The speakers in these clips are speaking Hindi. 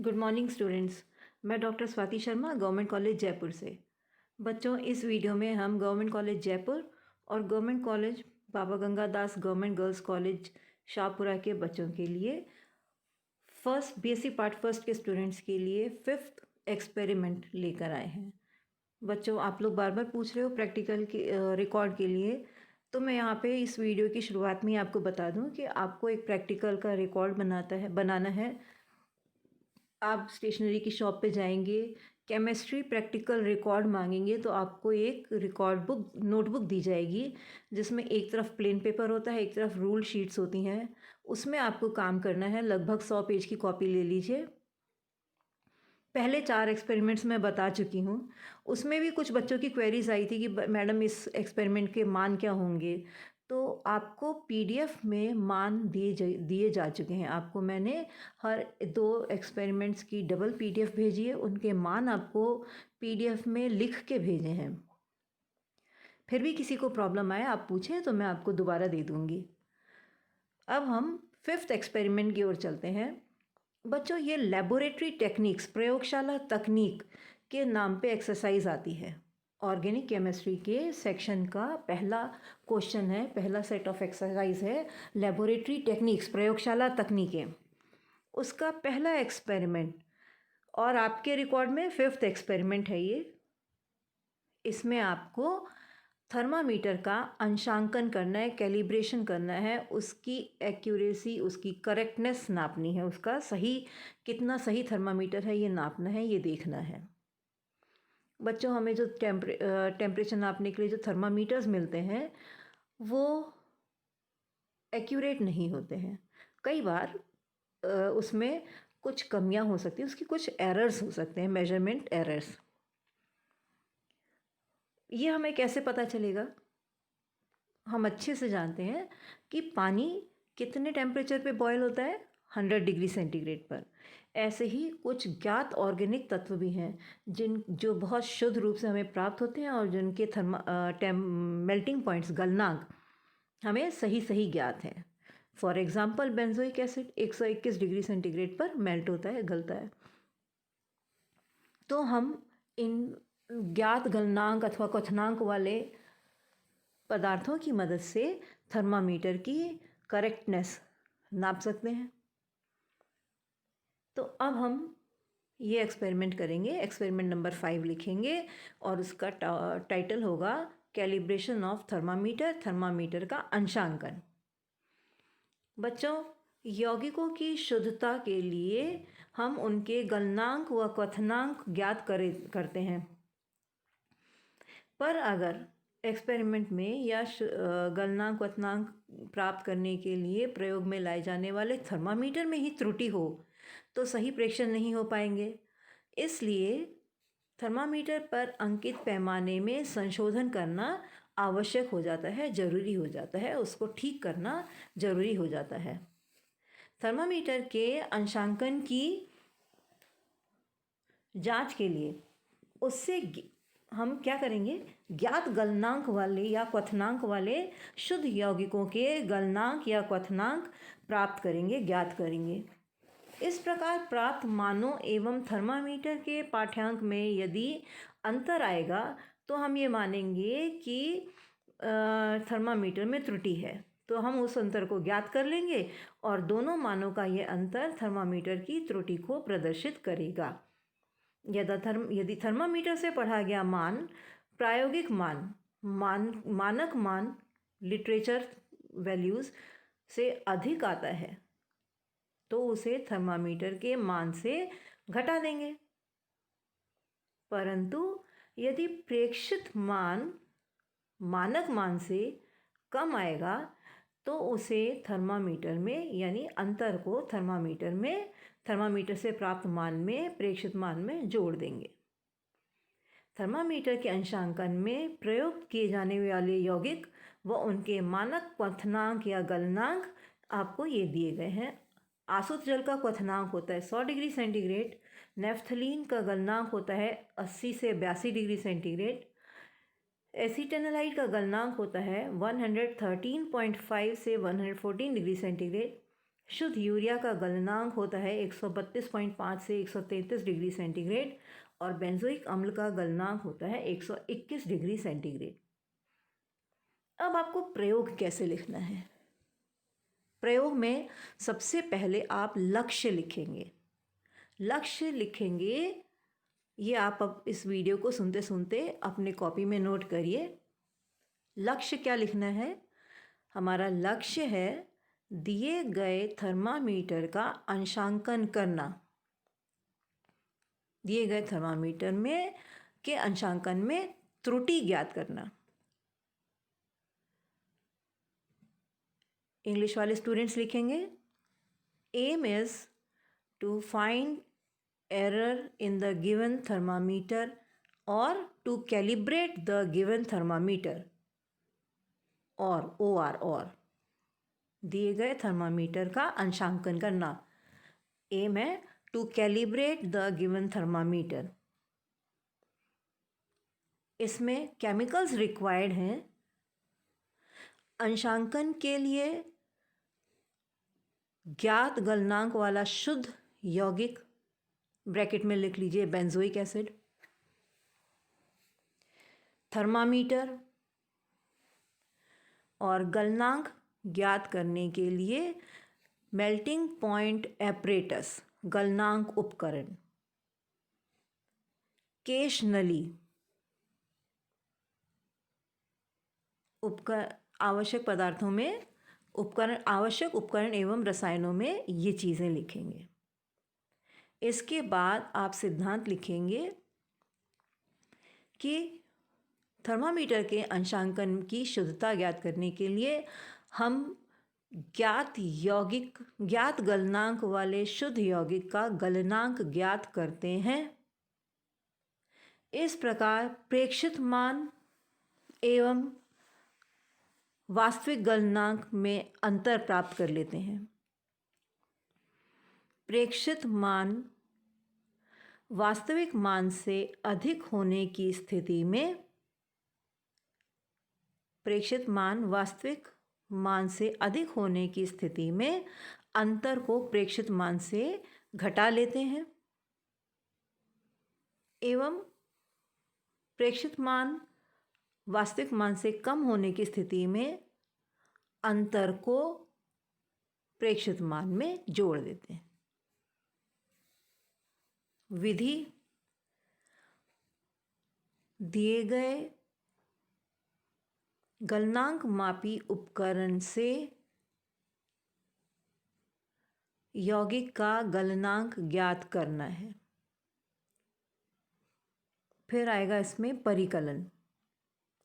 Good morning students. मैं doctor Swati Sharma government college Jaipur से। बच्चों, इस वीडियो में हम गवर्नमेंट कॉलेज जयपुर और government college Baba Gangadas government girls college Shahpura के बच्चों के लिए फर्स्ट बीएससी पार्ट फर्स्ट के स्टूडेंट्स के लिए फिफ्थ एक्सपेरिमेंट लेकर आए हैं। बच्चों, आप लोग बार बार पूछ रहे हो प्रैक्टिकल के रिकॉर्ड के लिए, तो मैं यहाँ पे इस वीडियो की शुरुआत में ही आपको बता दूँ कि आपको एक प्रैक्टिकल का रिकॉर्ड बनाना है। आप स्टेशनरी की शॉप पे जाएंगे, केमिस्ट्री प्रैक्टिकल रिकॉर्ड मांगेंगे तो आपको एक रिकॉर्ड बुक नोटबुक दी जाएगी जिसमें एक तरफ प्लेन पेपर होता है, एक तरफ रूल शीट्स होती हैं। उसमें आपको काम करना है। लगभग 100 पेज की कॉपी ले लीजिए। पहले 4 एक्सपेरिमेंट्स मैं बता चुकी हूँ। उसमें भी कुछ बच्चों की क्वेरीज आई थी कि मैडम इस एक्सपेरिमेंट के मान क्या होंगे। तो आपको पीडीएफ में मान दिए जा चुके हैं। आपको मैंने हर 2 एक्सपेरिमेंट्स की डबल पीडीएफ भेजी है। उनके मान आपको पीडीएफ में लिख के भेजे हैं। फिर भी किसी को प्रॉब्लम आए आप पूछें तो मैं आपको दोबारा दे दूँगी। अब हम 5th एक्सपेरिमेंट की ओर चलते हैं। बच्चों, ये लेबोरेटरी टेक्निक्स प्रयोगशाला तकनीक के नाम पे एक्सरसाइज आती है। ऑर्गेनिक केमिस्ट्री के सेक्शन का पहला क्वेश्चन है, पहला सेट ऑफ एक्सरसाइज है लेबोरेटरी टेक्निक्स प्रयोगशाला तकनीकें। उसका पहला एक्सपेरिमेंट और आपके रिकॉर्ड में 5th एक्सपेरिमेंट है ये। इसमें आपको थर्मामीटर का अंशांकन करना है, कैलिब्रेशन करना है, उसकी एक्यूरेसी, उसकी करेक्टनेस नापनी है, उसका सही कितना सही थर्मामीटर है ये नापना है, ये देखना है। बच्चों, हमें जो टेम्परेचर नापने के लिए जो थर्मामीटर्स मिलते हैं वो एक्यूरेट नहीं होते हैं। कई बार उसमें कुछ कमियां हो सकती हैं, उसकी कुछ एरर्स हो सकते हैं, मेजरमेंट एरर्स। ये हमें कैसे पता चलेगा? हम अच्छे से जानते हैं कि पानी कितने टेम्परेचर पे बॉयल होता है, 100 डिग्री सेंटीग्रेड पर। ऐसे ही कुछ ज्ञात ऑर्गेनिक तत्व भी हैं जो बहुत शुद्ध रूप से हमें प्राप्त होते हैं और जिनके मेल्टिंग पॉइंट्स, गलनांक, हमें सही सही ज्ञात हैं। For example, benzoic acid 121 degree centigrade पर मेल्ट होता है, गलता है। तो हम इन ज्ञात गलनांक अथवा क्वथनांक वाले पदार्थों की मदद से थर्मामीटर की करेक्टनेस नाप सकते हैं। तो अब हम ये एक्सपेरिमेंट करेंगे। एक्सपेरिमेंट नंबर 5 लिखेंगे और उसका टाइटल होगा कैलिब्रेशन ऑफ थर्मामीटर, थर्मामीटर का अंशांकन। बच्चों, यौगिकों की शुद्धता के लिए हम उनके गलनांक व क्वथनांक ज्ञात करते हैं। पर अगर एक्सपेरिमेंट में या गलनांक क्वथनांक प्राप्त करने के लिए प्रयोग में लाए जाने वाले थर्मामीटर में ही त्रुटि हो तो सही प्रेक्षण नहीं हो पाएंगे। इसलिए थर्मामीटर पर अंकित पैमाने में संशोधन करना आवश्यक हो जाता है, जरूरी हो जाता है, उसको ठीक करना जरूरी हो जाता है। थर्मामीटर के अंशांकन की जांच के लिए उससे हम क्या करेंगे, ज्ञात गलनांक वाले या क्वथनांक वाले शुद्ध यौगिकों के गलनांक या क्वथनांक प्राप्त करेंगे, ज्ञात करेंगे। इस प्रकार प्राप्त मानों एवं थर्मामीटर के पाठ्यांक में यदि अंतर आएगा तो हम ये मानेंगे कि थर्मामीटर में त्रुटि है। तो हम उस अंतर को ज्ञात कर लेंगे और दोनों मानों का ये अंतर थर्मामीटर की त्रुटि को प्रदर्शित करेगा। यदि थर्मामीटर से पढ़ा गया मान प्रायोगिक मानक मान लिटरेचर वैल्यूज़ से अधिक आता है तो उसे थर्मामीटर के मान से घटा देंगे। परंतु यदि प्रेक्षित मान मानक मान से कम आएगा तो उसे थर्मामीटर में, यानी अंतर को थर्मामीटर से प्राप्त मान में, प्रेक्षित मान में जोड़ देंगे। थर्मामीटर के अंशांकन में प्रयोग किए जाने वाले यौगिक व उनके मानक क्वथनांक या गलनांक आपको ये दिए गए हैं। आसुत जल का क्वथनांक होता है 100 डिग्री सेंटीग्रेड, नेफ्थलीन का गलनांक होता है 80 से 82 डिग्री सेंटीग्रेड, एसीटेनलाइट का गलनांक होता है 113.5 से 114 डिग्री सेंटीग्रेड, शुद्ध यूरिया का गलनांक होता है 132.5 से 133 डिग्री सेंटीग्रेड और बेंजोइक अम्ल का गलनांक होता है 121 डिग्री सेंटीग्रेड। अब आपको प्रयोग कैसे लिखना है? प्रयोग में सबसे पहले आप लक्ष्य लिखेंगे। लक्ष्य लिखेंगे, ये आप अब इस वीडियो को सुनते सुनते अपने कॉपी में नोट करिए। लक्ष्य क्या लिखना है? हमारा लक्ष्य है दिए गए थर्मामीटर का अंशांकन करना। दिए गए थर्मामीटर में के अंशांकन में त्रुटि ज्ञात करना। इंग्लिश वाले स्टूडेंट्स लिखेंगे, aim is to find error in the given thermometer और to calibrate the given thermometer और दिए गए थर्मामीटर का अंशांकन करना। एम है to calibrate the given thermometer. इसमें केमिकल्स रिक्वायर्ड हैं। अंशांकन के लिए ज्ञात गलनांक वाला शुद्ध यौगिक, ब्रैकेट में लिख लीजिए बेंजोइक एसिड। थर्मामीटर और गलनांक ज्ञात करने के लिए मेल्टिंग पॉइंट एपरेटस, गलनांक उपकरण। केश नली, आवश्यक पदार्थों में आवश्यक उपकरण एवं रसायनों में ये चीज़ें लिखेंगे। इसके बाद आप सिद्धांत लिखेंगे कि थर्मामीटर के अंशांकन की शुद्धता ज्ञात करने के लिए हम ज्ञात गलनांक वाले शुद्ध यौगिक का गलनांक ज्ञात करते हैं। इस प्रकार प्रेक्षित मान एवं वास्तविक गलनांक में अंतर प्राप्त कर लेते हैं। प्रेक्षित मान वास्तविक मान से अधिक होने की स्थिति में अंतर को प्रेक्षित मान से घटा लेते हैं एवं प्रेक्षित मान वास्तविक मान से कम होने की स्थिति में अंतर को प्रेक्षित मान में जोड़ देते हैं। विधि, दिए गए गलनांक मापी उपकरण से यौगिक का गलनांक ज्ञात करना है। फिर आएगा इसमें परिकलन।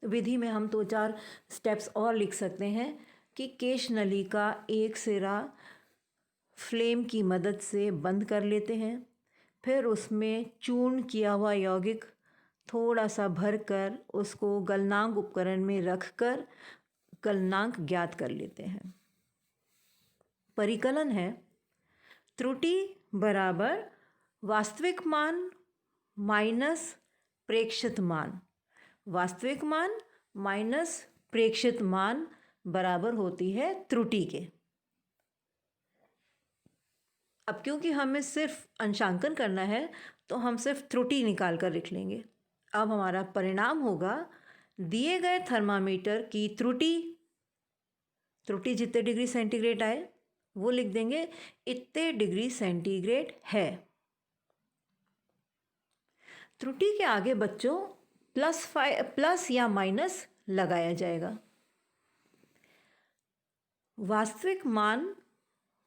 विधि में हम 2-4 स्टेप्स और लिख सकते हैं कि केश नली का एक सिरा फ्लेम की मदद से बंद कर लेते हैं, फिर उसमें चूर्ण किया हुआ यौगिक थोड़ा सा भरकर उसको गलनांक उपकरण में रखकर गलनांक ज्ञात कर लेते हैं। परिकलन है त्रुटि बराबर वास्तविक मान माइनस प्रेक्षित मान। वास्तविक मान माइनस प्रेक्षित मान बराबर होती है त्रुटि के। अब क्योंकि हमें सिर्फ अंशांकन करना है तो हम सिर्फ त्रुटि निकाल कर लिख लेंगे। अब हमारा परिणाम होगा दिए गए थर्मामीटर की त्रुटि जितने डिग्री सेंटीग्रेड आए वो लिख देंगे, इतने डिग्री सेंटीग्रेड है। त्रुटि के आगे बच्चों प्लस या माइनस लगाया जाएगा। वास्तविक मान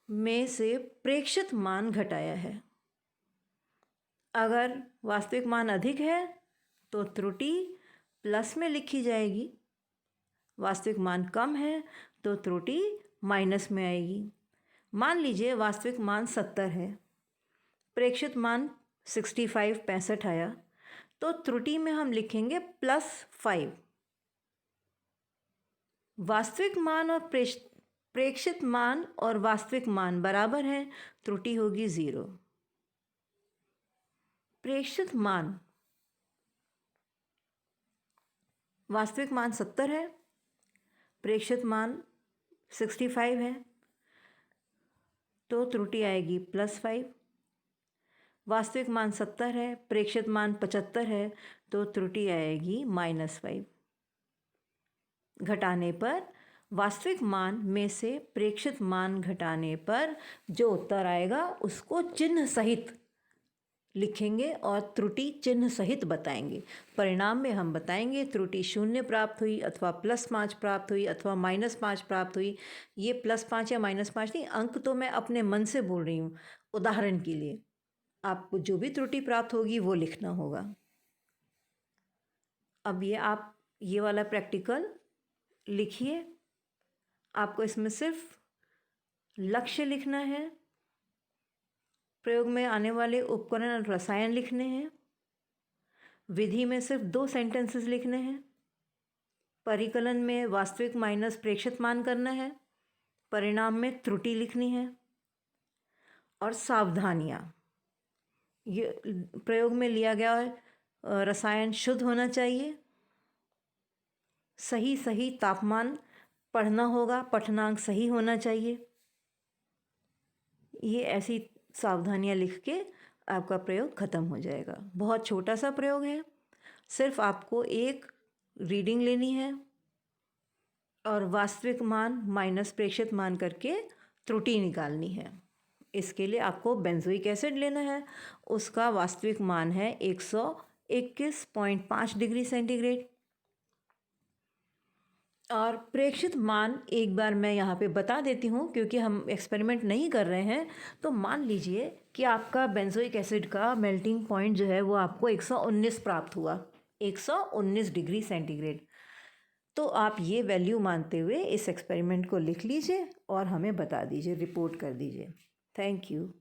में से प्रेक्षित मान घटाया है। अगर वास्तविक मान अधिक है तो त्रुटि प्लस में लिखी जाएगी, वास्तविक मान कम है तो त्रुटि माइनस में आएगी। मान लीजिए वास्तविक मान 70 है, प्रेक्षित मान 65 आया, तो त्रुटि में हम लिखेंगे +5। वास्तविक मान और प्रेक्षित मान और वास्तविक मान बराबर हैं, त्रुटि होगी 0। प्रेक्षित मान, वास्तविक मान 70 है, प्रेक्षित मान 65 है, तो त्रुटि आएगी +5। वास्तविक मान 70 है, प्रेक्षित मान 75 है, तो त्रुटि आएगी -5। घटाने पर वास्तविक मान में से प्रेक्षित मान घटाने पर जो उत्तर आएगा उसको चिन्ह सहित लिखेंगे और त्रुटि चिन्ह सहित बताएंगे। परिणाम में हम बताएंगे त्रुटि 0 प्राप्त हुई अथवा +5 प्राप्त हुई अथवा -5 प्राप्त हुई। ये +5 या -5 नहीं, अंक तो मैं अपने मन से बोल रही हूँ उदाहरण के लिए। आपको जो भी त्रुटि प्राप्त होगी वो लिखना होगा। अब आप ये वाला प्रैक्टिकल लिखिए। आपको इसमें सिर्फ लक्ष्य लिखना है, प्रयोग में आने वाले उपकरण और रसायन लिखने हैं, विधि में सिर्फ 2 सेंटेंसेस लिखने हैं, परिकलन में वास्तविक माइनस प्रेक्षित मान करना है, परिणाम में त्रुटि लिखनी है। और सावधानियाँ, ये प्रयोग में लिया गया रसायन शुद्ध होना चाहिए, सही तापमान पढ़ना होगा, पठनांक सही होना चाहिए। ये ऐसी सावधानियाँ लिख के आपका प्रयोग ख़त्म हो जाएगा। बहुत छोटा सा प्रयोग है, सिर्फ आपको एक रीडिंग लेनी है और वास्तविक मान माइनस प्रेक्षित मान करके त्रुटि निकालनी है। इसके लिए आपको बेंजोइक एसिड लेना है, उसका वास्तविक मान है 121.5 डिग्री सेंटीग्रेड और प्रेक्षित मान एक बार मैं यहाँ पे बता देती हूँ क्योंकि हम एक्सपेरिमेंट नहीं कर रहे हैं। तो मान लीजिए कि आपका बेंजोइक एसिड का मेल्टिंग पॉइंट जो है वो आपको 119 प्राप्त हुआ, 119 डिग्री सेंटीग्रेड। तो आप ये वैल्यू मानते हुए इस एक्सपेरिमेंट को लिख लीजिए और हमें बता दीजिए, रिपोर्ट कर दीजिए। Thank you.